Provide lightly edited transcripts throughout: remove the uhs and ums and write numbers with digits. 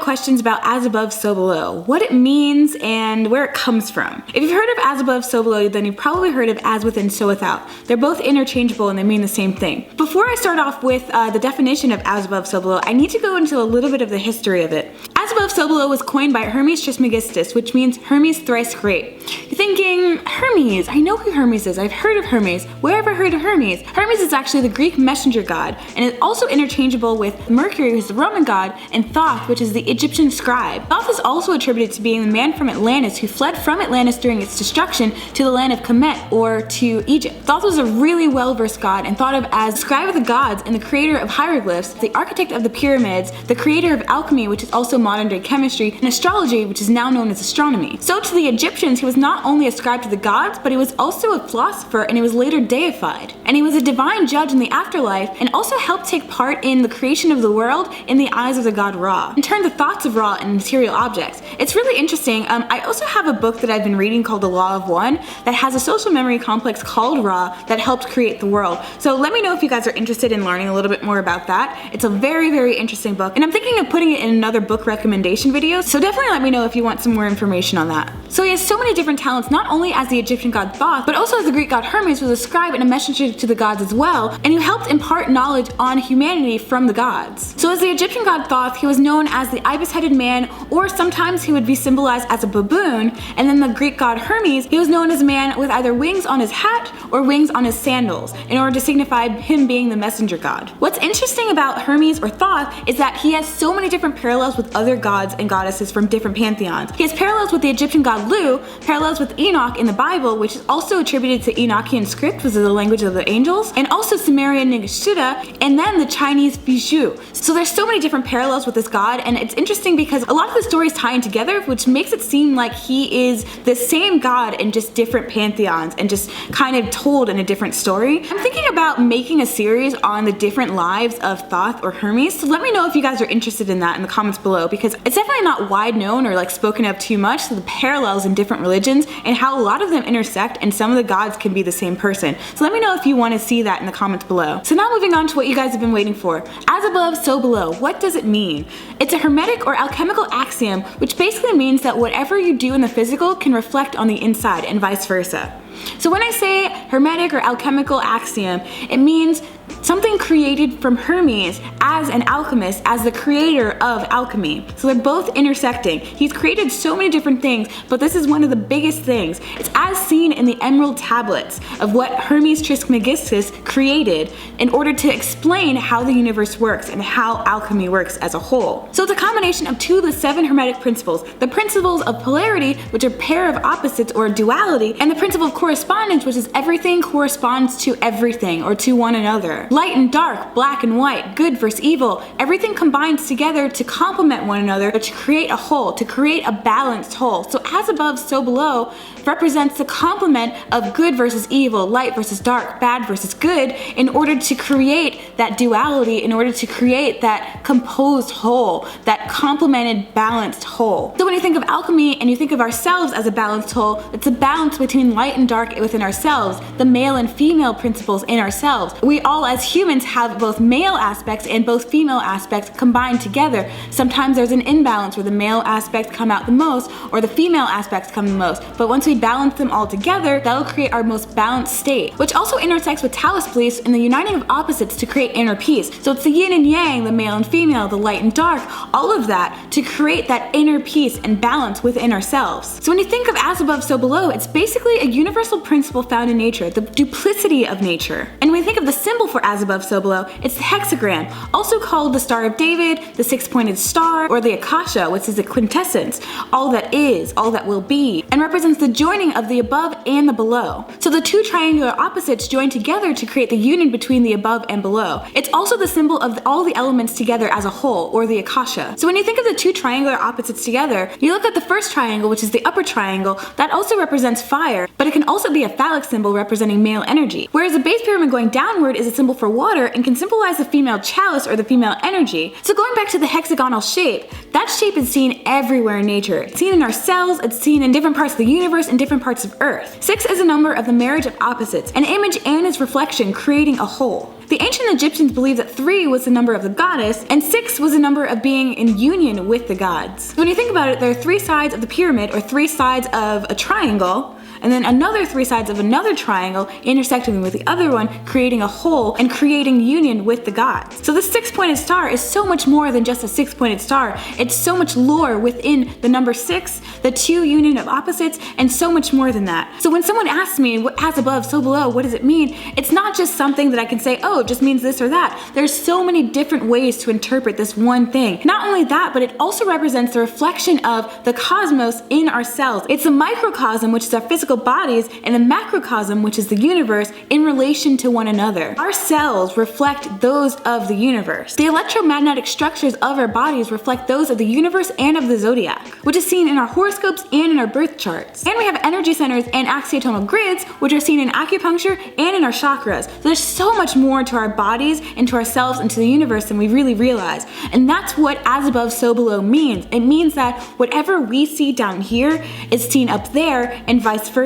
questions about as above, so below, what it means and where it comes from. If you've heard of as above, so below, then you've probably heard of as within, so without. They're both interchangeable and they mean the same thing. Before I start off with the definition of as above, so below, I need to go into a little bit of the history of it. As above, so below was coined by Hermes Trismegistus, which means Hermes Thrice-Great. You're thinking, Hermes, I know who Hermes is, I've heard of Hermes. Where have I heard of Hermes? Hermes is actually the Greek messenger god, and it's also interchangeable with Mercury, who's the Roman god, and Thoth, which is the Egyptian scribe. Thoth is also attributed to being the man from Atlantis who fled from Atlantis during its destruction to the land of Kemet, or to Egypt. Thoth was a really well-versed god and thought of as the scribe of the gods and the creator of hieroglyphs, the architect of the pyramids, the creator of alchemy, which is also modern-day chemistry, and astrology, which is now known as astronomy. So to the Egyptians, he was not only ascribed to the gods, but he was also a philosopher, and he was later deified. And he was a divine judge in the afterlife, and also helped take part in the creation of the world in the eyes of the god Ra, and turned the thoughts of Ra into material objects. It's really interesting. I also have a book that I've been reading called The Law of One that has a social memory complex called Ra that helped create the world. So let me know if you guys are interested in learning a little bit more about that. It's a very, very interesting book, and I'm thinking of putting it in another book recommendation video, so definitely let me know if you want some more information on that. So he has so many different talents, not only as the Egyptian god Thoth, but also as the Greek god Hermes, who was a scribe and a messenger to the gods as well, and who helped impart knowledge on humanity from the gods. So as the Egyptian god Thoth, he was known as the ibis-headed man, or sometimes he would be symbolized as a baboon, and then the Greek god Hermes, he was known as a man with either wings on his hat or wings on his sandals, in order to signify him being the messenger god. What's interesting about Hermes or Thoth is that he has so many different parallels with other gods and goddesses from different pantheons. He has parallels with the Egyptian god Lu, parallels with Enoch in the Bible, which is also attributed to Enochian script, which is the language of the angels, and also Sumerian Nagashita, and then the Chinese Bijou. So there's so many different parallels with this god, and it's interesting because a lot of the stories tie in together, which makes it seem like he is the same god in just different pantheons and just kind of told in a different story. I'm thinking about making a series on the different lives of Thoth or Hermes, so let me know if you guys are interested in that in the comments below, because it's definitely not wide known or like spoken of too much, so the parallels in different religions and how a lot of them intersect, and some of the gods can be the same person. So let me know if you want to see that in the comments below. So now moving on to what you guys have been waiting for. As above, so below. What does it mean? It's a hermetic or alchemical axiom, which basically means that whatever you do in the physical can reflect on the inside, and vice versa. So when I say hermetic or alchemical axiom, it means something created from Hermes as an alchemist, as the creator of alchemy. So they're both intersecting. He's created so many different things, but this is one of the biggest things. It's as seen in the emerald tablets of what Hermes Trismegistus created in order to explain how the universe works and how alchemy works as a whole. So it's a combination of two of the 7 hermetic principles. The principles of polarity, which are pair of opposites or duality, and the principle of correspondence, which is everything corresponds to everything or to one another. Light and dark, black and white, good versus evil, everything combines together to complement one another, but to create a whole, to create a balanced whole. So as above, so below represents the complement of good versus evil, light versus dark, bad versus good, in order to create that duality, in order to create that composed whole, that complemented, balanced whole. So when you think of alchemy and you think of ourselves as a balanced whole, it's a balance between light and dark within ourselves, the male and female principles in ourselves. We all as humans have both male aspects and both female aspects combined together. Sometimes there's an imbalance where the male aspects come out the most or the female aspects come the most, but once we balance them all together, that'll create our most balanced state, which also intersects with Chalice beliefs in the uniting of opposites to create inner peace. So it's the yin and yang, the male and female, the light and dark, all of that to create that inner peace and balance within ourselves. So when you think of as above, so below, it's basically a universal principle found in nature, the duplicity of nature. And when you think of the symbol for as above, so below, it's the hexagram, also called the Star of David, the 6-pointed star, or the Akasha, which is the quintessence, all that is, all that will be, and represents the joining of the above and the below. So the two triangular opposites join together to create the union between the above and below. It's also the symbol of all the elements together as a whole, or the Akasha. So when you think of the two triangular opposites together, you look at the first triangle, which is the upper triangle, that also represents fire, but it can also be a phallic symbol representing male energy. Whereas the base pyramid going downward is a symbol for for water and can symbolize the female chalice or the female energy. So going back to the hexagonal shape, that shape is seen everywhere in nature. It's seen in our cells, it's seen in different parts of the universe and different parts of Earth. 6 is a number of the marriage of opposites, an image and its reflection creating a whole. The ancient Egyptians believed that 3 was the number of the goddess and 6 was the number of being in union with the gods. So when you think about it, there are 3 sides of the pyramid or 3 sides of a triangle, and then another 3 sides of another triangle intersecting with the other one, creating a whole and creating union with the gods. So the 6-pointed star is so much more than just a 6-pointed star. It's so much lore within the number 6, the 2 union of opposites, and so much more than that. So when someone asks me, what as above, so below, what does it mean? It's not just something that I can say, oh, it just means this or that. There's so many different ways to interpret this one thing. Not only that, but it also represents the reflection of the cosmos in our cells. It's a microcosm, which is our physical bodies, and a macrocosm, which is the universe, in relation to one another. Our cells reflect those of the universe. The electromagnetic structures of our bodies reflect those of the universe and of the zodiac, which is seen in our horoscopes and in our birth charts. And we have energy centers and axiotonal grids, which are seen in acupuncture and in our chakras. So there's so much more to our bodies and to ourselves and to the universe than we really realize. And that's what as above, so below means. It means that whatever we see down here is seen up there and vice versa.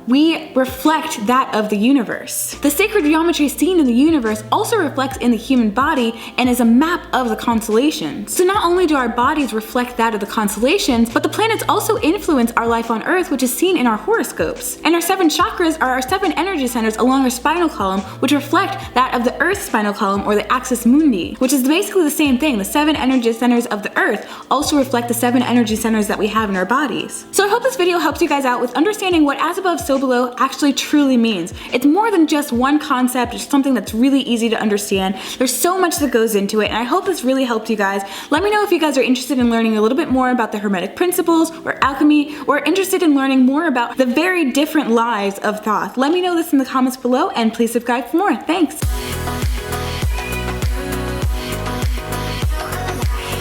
We reflect that of the universe. The sacred geometry seen in the universe also reflects in the human body and is a map of the constellations. So not only do our bodies reflect that of the constellations, but the planets also influence our life on Earth, which is seen in our horoscopes. And our 7 chakras are our 7 energy centers along our spinal column, which reflect that of the Earth's spinal column or the axis mundi, which is basically the same thing. The 7 energy centers of the Earth also reflect the 7 energy centers that we have in our bodies. So I hope this video helps you guys out with understanding what as above, so below actually truly means. It's more than just one concept or something that's really easy to understand. There's so much that goes into it, and I hope this really helped you guys. Let me know if you guys are interested in learning a little bit more about the Hermetic principles or alchemy, or interested in learning more about the very different lives of Thoth. Let me know this in the comments below, and please subscribe for more. Thanks!